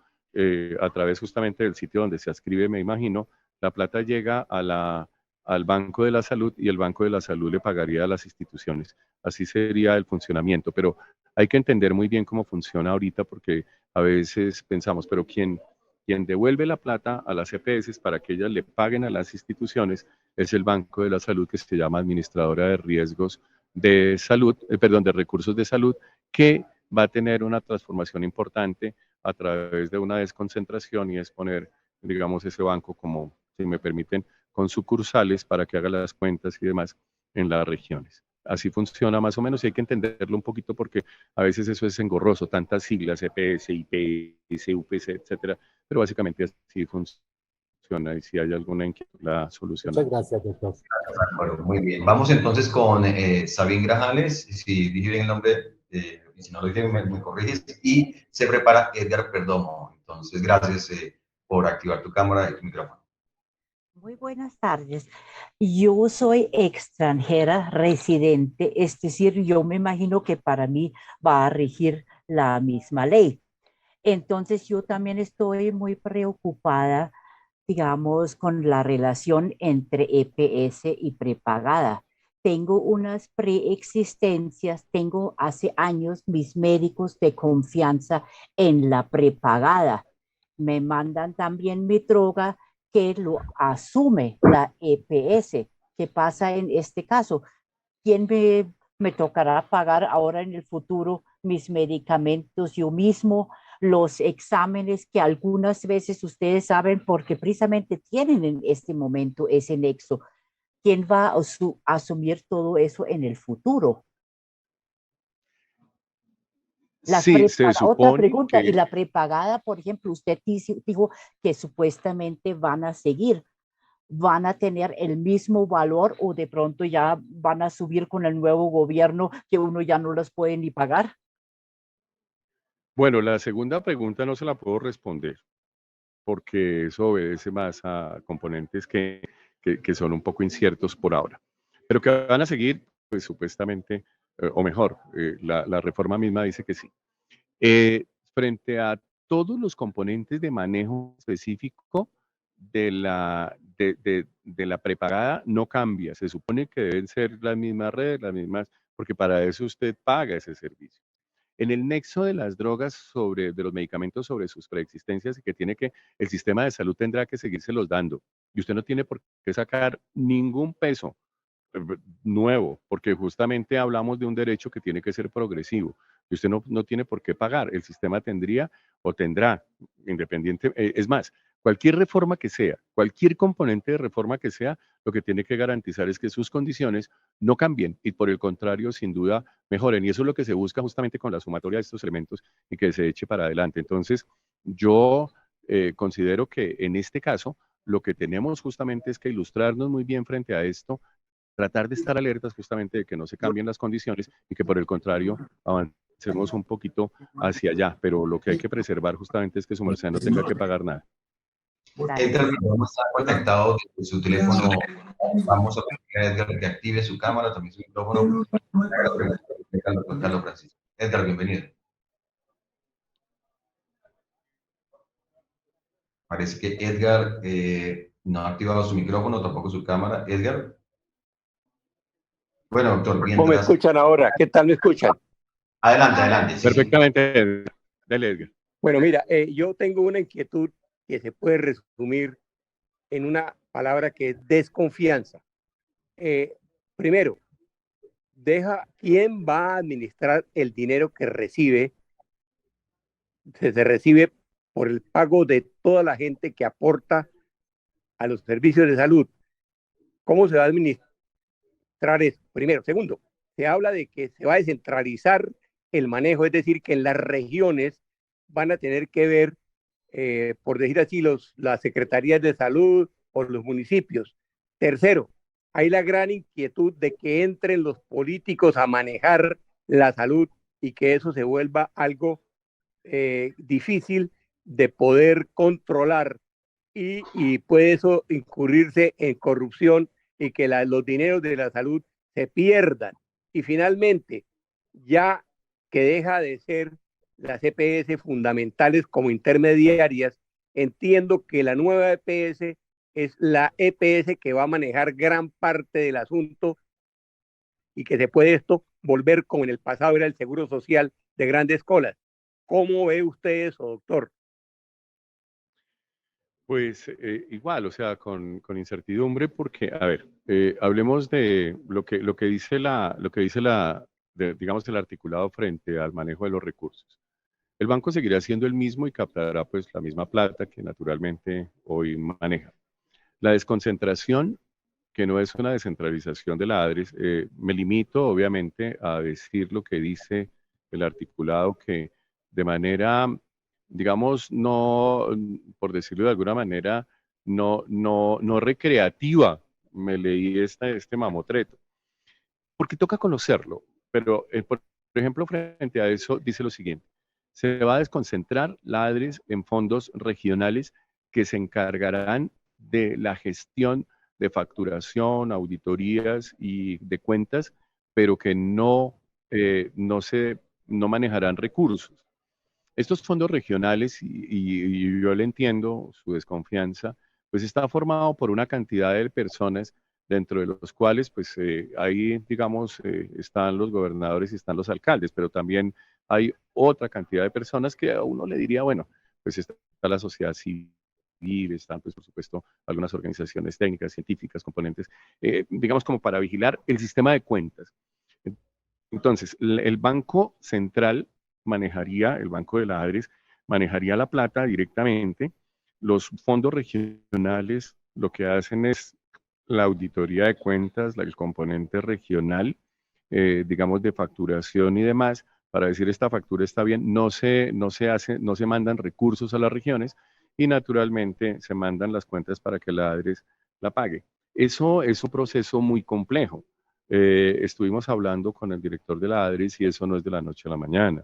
a través justamente del sitio donde se adscribe, me imagino, la plata llega al Banco de la Salud y el Banco de la Salud le pagaría a las instituciones. Así sería el funcionamiento, pero hay que entender muy bien cómo funciona ahorita porque a veces pensamos, pero quien devuelve la plata a las EPS para que ellas le paguen a las instituciones es el Banco de la Salud, que se llama Administradora de Riesgos de Salud, de Recursos de Salud, que va a tener una transformación importante a través de una desconcentración y es poner, digamos, ese banco como, si me permiten, con sucursales para que haga las cuentas y demás en las regiones. Así funciona más o menos y hay que entenderlo un poquito porque a veces eso es engorroso, tantas siglas, EPS, IPS, UPC, etcétera, pero básicamente así funciona y si hay alguna inquietud la solución. Muchas gracias, doctor. Bueno, muy bien. Vamos entonces con Sabine Grajales, si dije bien el nombre, y si no lo dije, me corriges, y se prepara Edgar Perdomo. Entonces, gracias por activar tu cámara y tu micrófono. Muy buenas tardes. Yo soy extranjera residente, es decir, yo me imagino que para mí va a regir la misma ley. Entonces, yo también estoy muy preocupada, digamos, con la relación entre EPS y prepagada. Tengo unas preexistencias, tengo hace años mis médicos de confianza en la prepagada. Me mandan también mi droga que lo asume la EPS. ¿Qué pasa en este caso? ¿Quién me tocará pagar ahora en el futuro mis medicamentos yo mismo? Los exámenes que algunas veces ustedes saben porque precisamente tienen en este momento ese nexo. ¿Quién va a asumir todo eso en el futuro? Sí, se Otra supone pregunta, y que la prepagada, por ejemplo, usted dijo que supuestamente van a seguir, van a tener el mismo valor o de pronto ya van a subir con el nuevo gobierno que uno ya no los puede ni pagar. Bueno, la segunda pregunta no se la puedo responder porque eso obedece más a componentes que son un poco inciertos por ahora, pero que van a seguir, pues supuestamente, o mejor, la reforma misma dice que sí. Frente a todos los componentes de manejo específico de la prepagada, no cambia. Se supone que deben ser las mismas redes, las mismas, porque para eso usted paga ese servicio. En el nexo de las drogas de los medicamentos sobre sus preexistencias y que tiene que, el sistema de salud tendrá que seguírselos dando. Y usted no tiene por qué sacar ningún peso nuevo, porque justamente hablamos de un derecho que tiene que ser progresivo. Y usted no tiene por qué pagar. El sistema tendría o tendrá, independiente, es más, cualquier reforma que sea, cualquier componente de reforma que sea, lo que tiene que garantizar es que sus condiciones no cambien y por el contrario, sin duda, mejoren. Y eso es lo que se busca justamente con la sumatoria de estos elementos y que se eche para adelante. Entonces, yo considero que en este caso, lo que tenemos justamente es que ilustrarnos muy bien frente a esto, tratar de estar alertas justamente de que no se cambien las condiciones y que por el contrario avancemos un poquito hacia allá, pero lo que hay que preservar justamente es que su merced no tenga que pagar nada. Edgar, como está conectado desde su teléfono, vamos a pedir a Edgar que active su cámara, también su micrófono. Carlos Francisco. Edgar, bienvenido. Parece que Edgar no ha activado su micrófono, tampoco su cámara. Edgar. Bueno, doctor, bien. ¿Cómo me escuchan ahora? ¿Qué tal me escuchan? Adelante, adelante. Sí, perfectamente. Sí. Dale, Edgar. Bueno, mira, yo tengo una inquietud que se puede resumir en una palabra que es desconfianza. Primero, ¿quién va a administrar el dinero que recibe? Se recibe por el pago de toda la gente que aporta a los servicios de salud. ¿Cómo se va a administrar eso? Primero. Segundo, se habla de que se va a descentralizar el manejo, es decir, que en las regiones van a tener que ver, por decir así, las secretarías de salud o los municipios. Tercero, hay la gran inquietud de que entren los políticos a manejar la salud y que eso se vuelva algo difícil de poder controlar y puede eso incurrirse en corrupción y que los dineros de la salud se pierdan. Y finalmente, ya que deja de ser las EPS fundamentales como intermediarias, entiendo que la nueva EPS es la EPS que va a manejar gran parte del asunto y que se puede esto volver como en el pasado era el seguro social de grandes colas. ¿Cómo ve usted eso, doctor? Pues igual, o sea, con incertidumbre, porque, a ver, hablemos de lo que dice digamos, el articulado frente al manejo de los recursos. El banco seguirá siendo el mismo y captará pues la misma plata que naturalmente hoy maneja. La desconcentración, que no es una descentralización de la ADRES, me limito obviamente a decir lo que dice el articulado, que de manera, digamos, no, por decirlo de alguna manera, no recreativa, me leí este mamotreto, porque toca conocerlo, pero por ejemplo, frente a eso dice lo siguiente: se va a desconcentrar la ADRES en fondos regionales que se encargarán de la gestión de facturación, auditorías y de cuentas, pero que no manejarán recursos. Estos fondos regionales, y yo le entiendo su desconfianza, pues está formado por una cantidad de personas, dentro de los cuales pues ahí, digamos, están los gobernadores y están los alcaldes, pero también hay otra cantidad de personas que a uno le diría, bueno, pues está la sociedad civil, están pues por supuesto algunas organizaciones técnicas, científicas, componentes, digamos como para vigilar el sistema de cuentas. Entonces, el Banco Central manejaría, el Banco de la ADRES manejaría la plata directamente. Los fondos regionales lo que hacen es la auditoría de cuentas, el componente regional, digamos de facturación y demás, para decir esta factura está bien, no se mandan recursos a las regiones y naturalmente se mandan las cuentas para que la ADRES la pague. Eso es un proceso muy complejo. Estuvimos hablando con el director de la ADRES y eso no es de la noche a la mañana.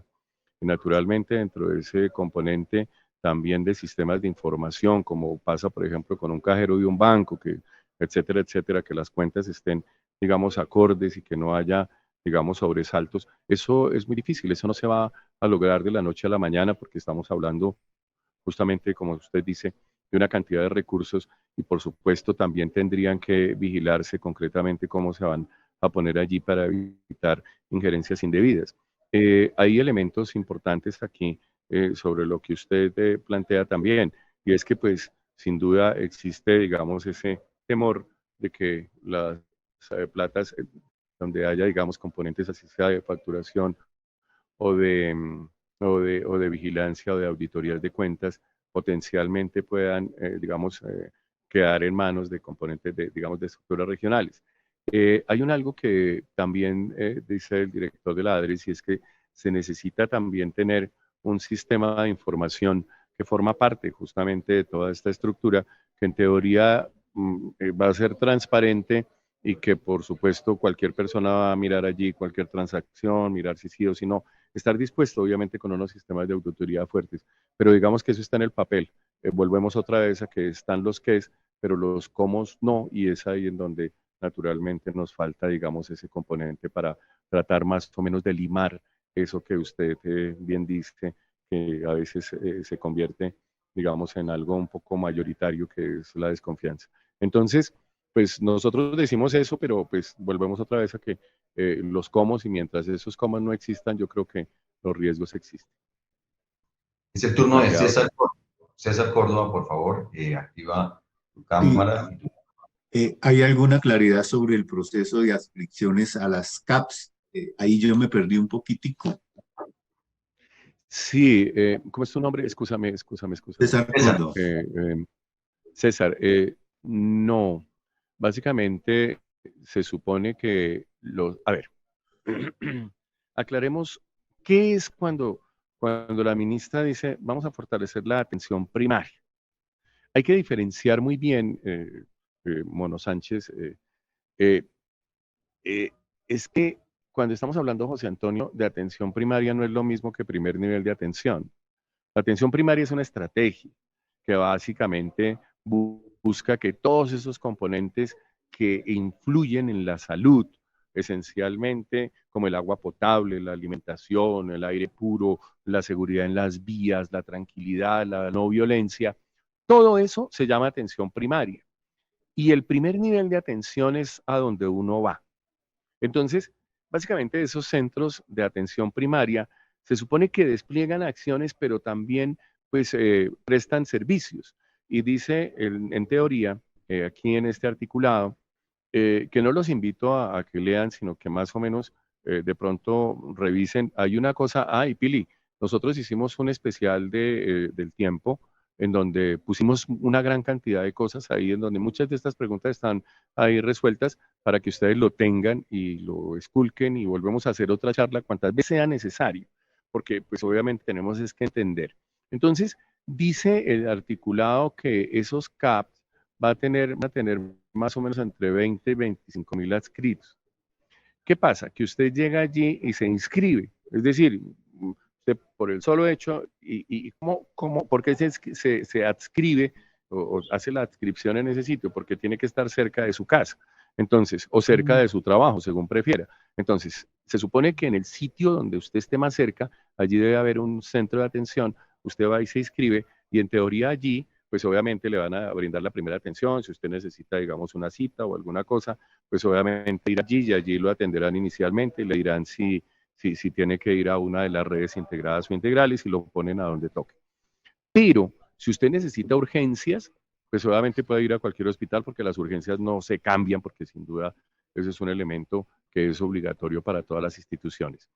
Y naturalmente dentro de ese componente también de sistemas de información, como pasa por ejemplo con un cajero de un banco, que, etcétera, etcétera, que las cuentas estén, digamos, acordes y que no haya, digamos, sobresaltos. Eso es muy difícil, eso no se va a lograr de la noche a la mañana porque estamos hablando justamente, como usted dice, de una cantidad de recursos y por supuesto también tendrían que vigilarse concretamente cómo se van a poner allí para evitar injerencias indebidas. Hay elementos importantes aquí sobre lo que usted plantea también, y es que pues sin duda existe, digamos, ese temor de que las platas donde haya, digamos, componentes así sea de facturación o de, o de vigilancia o de auditorías de cuentas potencialmente puedan, digamos, quedar en manos de componentes de, digamos, de estructuras regionales. Hay un algo que también dice el director de la ADRES y es que se necesita también tener un sistema de información que forma parte justamente de toda esta estructura, que en teoría va a ser transparente y que por supuesto cualquier persona va a mirar allí cualquier transacción, mirar si sí o si no, estar dispuesto obviamente con unos sistemas de auditoría fuertes, pero digamos que eso está en el papel. Volvemos otra vez a que están los qués, pero los cómo no, y es ahí en donde naturalmente nos falta, digamos, ese componente para tratar más o menos de limar eso que usted bien dice, que a veces se convierte, digamos, en algo un poco mayoritario, que es la desconfianza. Entonces, pues nosotros decimos eso, pero pues volvemos otra vez a que los cómo y mientras esos cómo no existan, yo creo que los riesgos existen. Es el turno de César. César Córdoba, por favor, activa tu cámara. Sí. ¿Hay alguna claridad sobre el proceso de adscripciones a las CAPS? Ahí yo me perdí un poquitico. Sí, ¿cómo es tu nombre? Escúchame. César Córdoba. César, no. Básicamente se supone que los... A ver, aclaremos qué es cuando la ministra dice vamos a fortalecer la atención primaria. Hay que diferenciar muy bien, Mono Sánchez, es que cuando estamos hablando, José Antonio, de atención primaria no es lo mismo que primer nivel de atención. La atención primaria es una estrategia que básicamente busca que todos esos componentes que influyen en la salud, esencialmente como el agua potable, la alimentación, el aire puro, la seguridad en las vías, la tranquilidad, la no violencia, todo eso se llama atención primaria. Y el primer nivel de atención es a donde uno va. Entonces, básicamente esos centros de atención primaria se supone que despliegan acciones, pero también pues prestan servicios. Y dice en teoría, aquí en este articulado, que no los invito a que lean, sino que más o menos de pronto revisen. Hay una cosa, Pili, nosotros hicimos un especial del tiempo en donde pusimos una gran cantidad de cosas ahí, en donde muchas de estas preguntas están ahí resueltas para que ustedes lo tengan y lo esculquen y volvemos a hacer otra charla cuantas veces sea necesario, porque pues obviamente tenemos es que entender. Entonces, dice el articulado que esos CAPs van a tener más o menos entre 20 y 25 mil adscritos. ¿Qué pasa? Que usted llega allí y se inscribe, es decir, usted por el solo hecho, y ¿por qué se adscribe o hace la adscripción en ese sitio? Porque tiene que estar cerca de su casa, entonces, o cerca de su trabajo, según prefiera. Entonces, se supone que en el sitio donde usted esté más cerca, allí debe haber un centro de atención, usted va y se inscribe, y en teoría allí pues obviamente le van a brindar la primera atención, si usted necesita, digamos, una cita o alguna cosa, pues obviamente ir allí y allí lo atenderán inicialmente y le dirán si tiene que ir a una de las redes integradas o integrales y lo ponen a donde toque. Pero si usted necesita urgencias, pues obviamente puede ir a cualquier hospital porque las urgencias no se cambian, porque sin duda ese es un elemento que es obligatorio para todas las instituciones.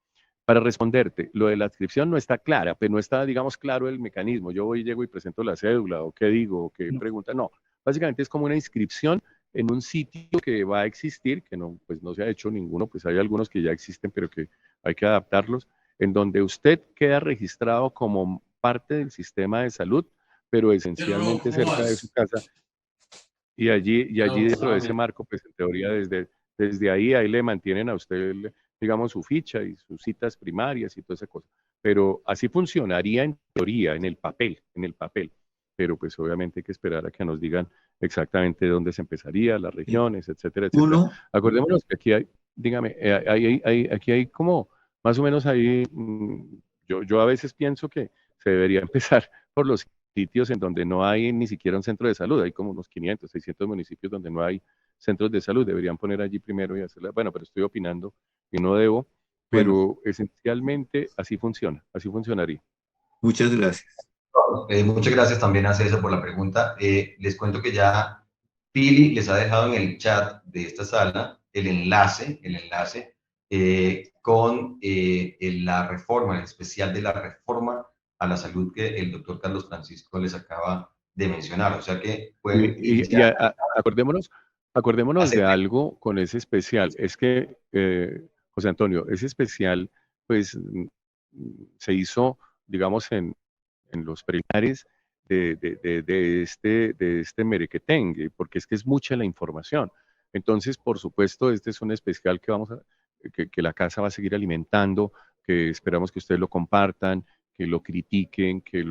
Para responderte, lo de la adscripción no está clara, pero no está, digamos, claro el mecanismo. Yo voy, llego y presento la cédula, o qué digo, o qué pregunta. No, básicamente es como una inscripción en un sitio que va a existir, que no, pues no se ha hecho ninguno, pues hay algunos que ya existen, pero que hay que adaptarlos, en donde usted queda registrado como parte del sistema de salud, pero esencialmente cerca de su casa. Y allí dentro de ese marco, pues en teoría desde ahí le mantienen a usted, digamos, su ficha y sus citas primarias y toda esa cosa. pero así funcionaría en teoría, en el papel, pero pues obviamente hay que esperar a que nos digan exactamente dónde se empezaría, las regiones, etcétera, etcétera. Uno, Acordémonos que aquí hay, dígame, aquí hay como, más o menos ahí, yo a veces pienso que se debería empezar por los sitios en donde no hay ni siquiera un centro de salud, hay como unos 500, 600 municipios donde no hay centros de salud, deberían poner allí primero y hacerla, bueno, pero estoy opinando y no debo, pero bueno, esencialmente así funciona, así funcionaría. muchas gracias. Muchas gracias también a César por la pregunta. Les cuento que ya Pili les ha dejado en el chat de esta sala el enlace con la reforma, el especial de la reforma a la salud que el doctor Carlos Francisco les acaba de mencionar. O sea que pueden acordémonos de algo con ese especial. Es que, José Antonio, ese especial, pues, se hizo, digamos, en los preliminares de este merequetengue, porque es que es mucha la información. Entonces, por supuesto, este es un especial que la casa va a seguir alimentando, que esperamos que ustedes lo compartan, que lo critiquen, que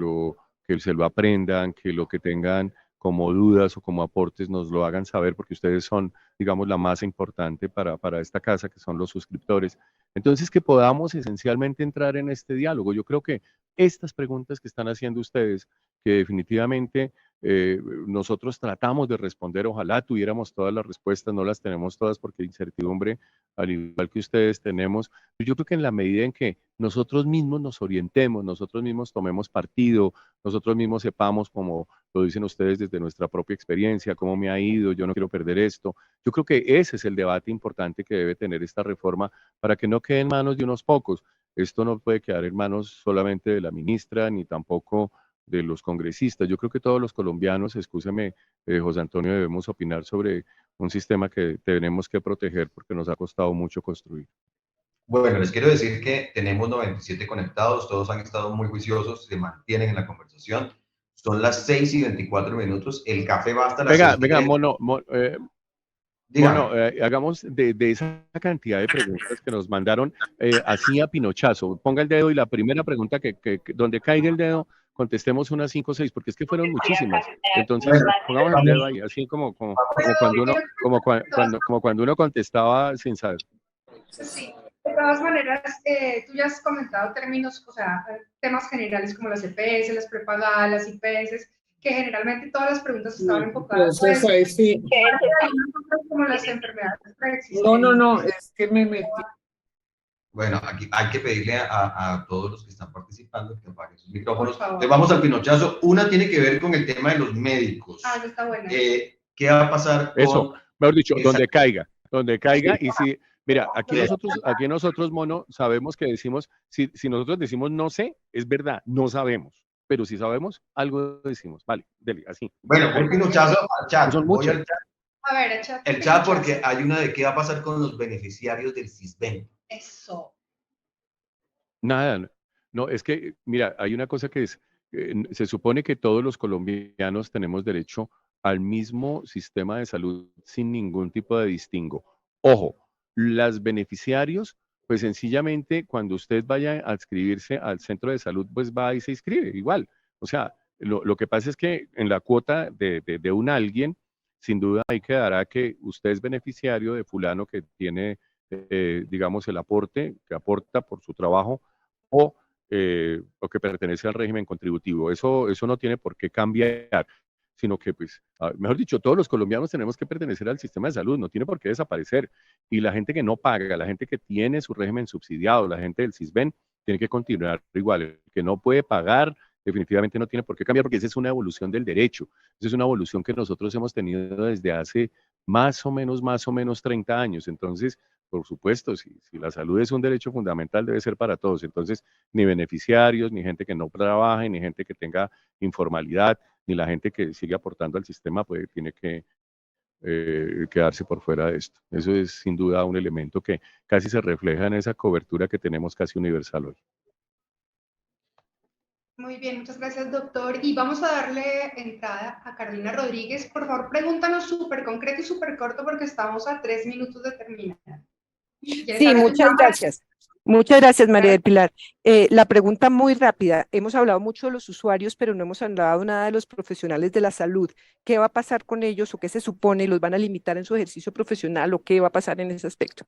se lo aprendan, que lo que tengan como dudas o como aportes nos lo hagan saber, porque ustedes son, digamos, la masa importante para esta casa, que son los suscriptores. Entonces, que podamos esencialmente entrar en este diálogo. Yo creo que estas preguntas que están haciendo ustedes, que definitivamente nosotros tratamos de responder, ojalá tuviéramos todas las respuestas, no las tenemos todas porque hay incertidumbre, al igual que ustedes tenemos. Yo creo que en la medida en que nosotros mismos nos orientemos, nosotros mismos tomemos partido, nosotros mismos sepamos, como lo dicen ustedes desde nuestra propia experiencia, cómo me ha ido, yo no quiero perder esto. Yo creo que ese es el debate importante que debe tener esta reforma para que no quede en manos de unos pocos. Esto no puede quedar en manos solamente de la ministra, ni tampoco de los congresistas. Yo creo que todos los colombianos, excúseme, José Antonio, debemos opinar sobre un sistema que tenemos que proteger porque nos ha costado mucho construir. Bueno, les quiero decir que tenemos 97 conectados, todos han estado muy juiciosos, se mantienen en la conversación. Son las 6:24, el café va hasta las 6:30. Venga, Mono, hagamos de esa cantidad de preguntas que nos mandaron así a pinochazo. Ponga el dedo y la primera pregunta que donde caiga el dedo, contestemos unas 5 o 6, porque es que fueron muchísimas. Entonces, pongamos el dedo ahí, así como cuando uno contestaba sin saber. Sí, de todas maneras, tú ya has comentado términos, o sea, temas generales como las EPS, las prepagadas, las IPS, que generalmente todas las preguntas estaban enfocadas sí. como las enfermedades preexistentes. No, es que me metí. Bueno, aquí hay que pedirle a todos los que están participando que apaguen sus micrófonos. Entonces vamos al pinochazo. Una tiene que ver con el tema de los médicos. Ah, está buena. ¿Qué va a pasar con... Eso, mejor dicho, donde caiga, y si... Mira, aquí nosotros, Mono, sabemos que decimos, si nosotros decimos no sé, es verdad, no sabemos. Pero si sabemos, algo decimos. Vale, dele, así. Bueno, un pinochazo al chat. Son Voy muchos. al chat. A ver, el chat. El chat, porque hay una de qué va a pasar con los beneficiarios del CISBEN. Eso. Nada, no, es que, mira, hay una cosa que es, se supone que todos los colombianos tenemos derecho al mismo sistema de salud sin ningún tipo de distingo. Ojo, los beneficiarios, pues sencillamente cuando usted vaya a inscribirse al centro de salud, pues va y se inscribe igual. O sea, lo que pasa es que en la cuota de un alguien, sin duda ahí quedará que usted es beneficiario de fulano que tiene, digamos, el aporte, que aporta por su trabajo, o que pertenece al régimen contributivo. Eso no tiene por qué cambiar, sino que, pues, mejor dicho, todos los colombianos tenemos que pertenecer al sistema de salud, no tiene por qué desaparecer. Y la gente que no paga, la gente que tiene su régimen subsidiado, la gente del CISBEN, tiene que continuar igual. El que no puede pagar, definitivamente no tiene por qué cambiar, porque esa es una evolución del derecho. Esa es una evolución que nosotros hemos tenido desde hace más o menos 30 años. Entonces, por supuesto, si la salud es un derecho fundamental, debe ser para todos. Entonces, ni beneficiarios, ni gente que no trabaje, ni gente que tenga informalidad, ni la gente que sigue aportando al sistema, pues tiene que quedarse por fuera de esto. Eso es sin duda un elemento que casi se refleja en esa cobertura que tenemos casi universal hoy. Muy bien, muchas gracias, doctor. Y vamos a darle entrada a Carolina Rodríguez. Por favor, pregúntanos súper concreto y súper corto porque estamos a 3 minutos de terminar. Sí, muchas gracias. Muchas gracias, María del Pilar. La pregunta muy rápida. Hemos hablado mucho de los usuarios, pero no hemos hablado nada de los profesionales de la salud. ¿Qué va a pasar con ellos o qué se supone? ¿Los van a limitar en su ejercicio profesional o qué va a pasar en ese aspecto?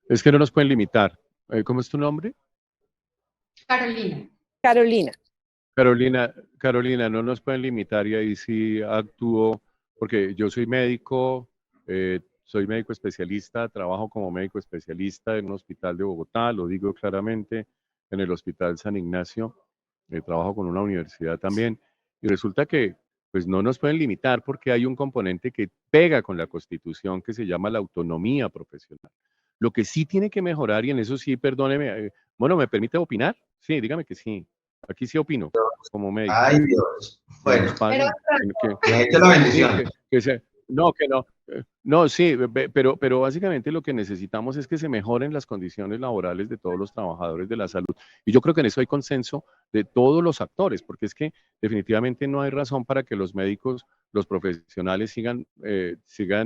Es que no nos pueden limitar. ¿Cómo es tu nombre? Carolina. Carolina. Carolina, no nos pueden limitar y ahí sí actúo, porque yo soy médico especialista, trabajo como médico especialista en un hospital de Bogotá, lo digo claramente, en el Hospital San Ignacio, trabajo con una universidad también, y resulta que pues no nos pueden limitar porque hay un componente que pega con la Constitución que se llama la autonomía profesional. Lo que sí tiene que mejorar, y en eso sí, perdóneme, bueno, ¿me permite opinar? Sí, dígame que sí. Aquí sí opino, como médico. Ay, Dios. Bueno, me echa la bendición. No, que no. No, sí, pero básicamente lo que necesitamos es que se mejoren las condiciones laborales de todos los trabajadores de la salud. Y yo creo que en eso hay consenso de todos los actores, porque es que definitivamente no hay razón para que los médicos, los profesionales sigan,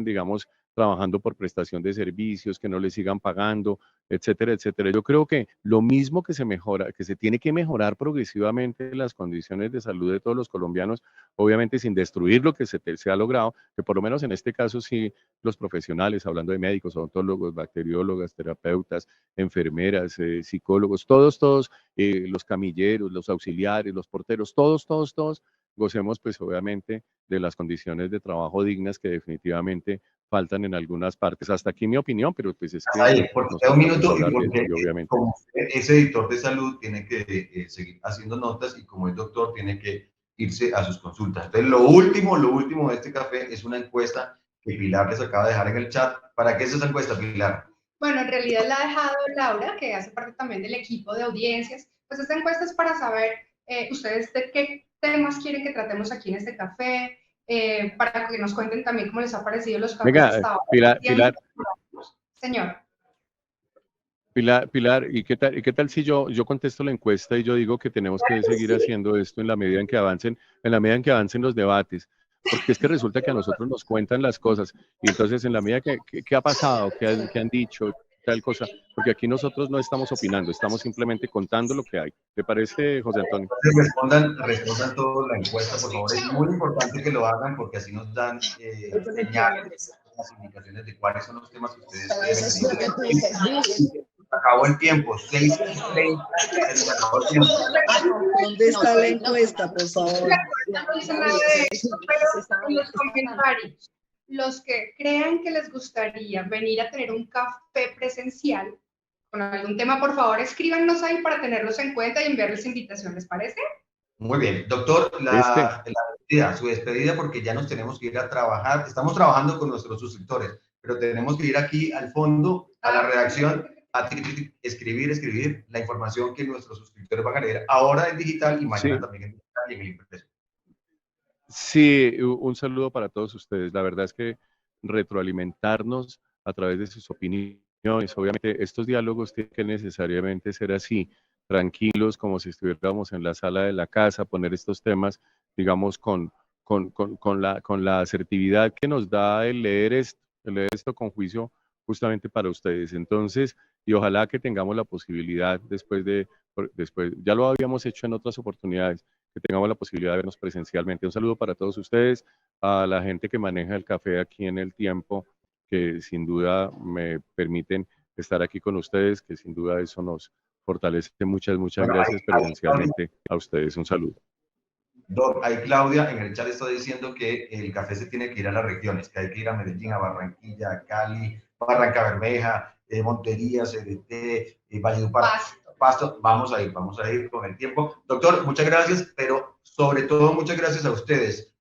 digamos, trabajando por prestación de servicios, que no les sigan pagando, etcétera, etcétera. Yo creo que lo mismo que se tiene que mejorar progresivamente las condiciones de salud de todos los colombianos, obviamente sin destruir lo que se ha logrado, que por lo menos en este caso sí los profesionales, hablando de médicos, odontólogos, bacteriólogas, terapeutas, enfermeras, psicólogos, todos, los camilleros, los auxiliares, los porteros, todos, gocemos pues obviamente de las condiciones de trabajo dignas que definitivamente faltan en algunas partes. Hasta aquí mi opinión, pero pues es que... Ahí, porque nos queda un minuto hablar y porque de esto, obviamente. como ese editor de salud tiene que seguir haciendo notas y como es doctor tiene que irse a sus consultas. Entonces, lo último de este café es una encuesta que Pilar les acaba de dejar en el chat. ¿Para qué es esa encuesta, Pilar? Bueno, en realidad la ha dejado Laura, que hace parte también del equipo de audiencias. Pues esta encuesta es para saber ustedes de qué temas quieren que tratemos aquí en este café, para que nos cuenten también cómo les ha parecido los cafés hasta ahora. Pilar. Señor. Pilar, ¿y qué tal si yo contesto la encuesta y yo digo que tenemos que seguir haciendo esto en la medida en que avancen los debates? Porque es que resulta que a nosotros nos cuentan las cosas y entonces en la medida que ha pasado, que han dicho, tal cosa, porque aquí nosotros no estamos opinando, estamos simplemente contando lo que hay. ¿Te parece, José Antonio? Respondan todos la encuesta, por favor. Es muy importante que lo hagan porque así nos dan señales, las indicaciones de cuáles son los temas que ustedes deben. Acabó el tiempo, 6:30. ¿Dónde está la encuesta, por favor? En los comentarios, los que crean que les gustaría venir a tener un café presencial con algún tema, por favor, escríbanos ahí para tenerlos en cuenta y enviarles invitación, ¿les parece? Muy bien, doctor, su despedida porque ya nos tenemos que ir a trabajar. Estamos trabajando con nuestros suscriptores, pero tenemos que ir aquí al fondo, a la redacción, a escribir la información que nuestros suscriptores van a leer ahora en digital y mañana también en digital y en el impreso. Sí, un saludo para todos ustedes. La verdad es que retroalimentarnos a través de sus opiniones, obviamente estos diálogos tienen que necesariamente ser así, tranquilos, como si estuviéramos en la sala de la casa, poner estos temas, digamos, con la asertividad que nos da el leer esto con juicio justamente para ustedes. Entonces, y ojalá que tengamos la posibilidad después, ya lo habíamos hecho en otras oportunidades, que tengamos la posibilidad de vernos presencialmente. Un saludo para todos ustedes, a la gente que maneja el café aquí en El Tiempo, que sin duda me permiten estar aquí con ustedes, que sin duda eso nos fortalece. Muchas gracias presencialmente a ustedes. Un saludo. Doc, ahí Claudia en el chat está diciendo que el café se tiene que ir a las regiones, que hay que ir a Medellín, a Barranquilla, a Cali, Barranca Bermeja, Montería, CDT, Valledupar, Pasto. Vamos a ir con el tiempo. Doctor, muchas gracias, pero sobre todo muchas gracias a ustedes,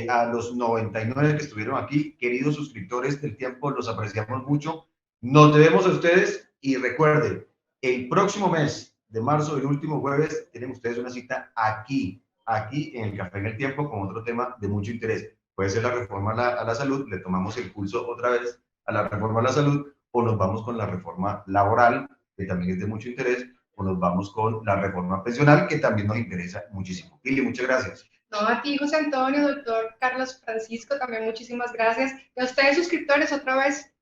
a los 99 que estuvieron aquí, queridos suscriptores del Tiempo, los apreciamos mucho. Nos debemos a ustedes y recuerden, el próximo mes de marzo, el último jueves, tienen ustedes una cita aquí en el Café en el Tiempo con otro tema de mucho interés. Puede ser la reforma a la salud, le tomamos el pulso otra vez a la reforma a la salud, o nos vamos con la reforma laboral, que también es de mucho interés, o nos vamos con la reforma pensional, que también nos interesa muchísimo. Pili, muchas gracias. No, a ti, José Antonio, doctor Carlos Francisco, también muchísimas gracias. Y a ustedes, suscriptores, otra vez,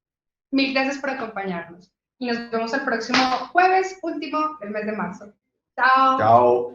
mil gracias por acompañarnos. y nos vemos el próximo jueves último del mes de marzo. Chao. Chao.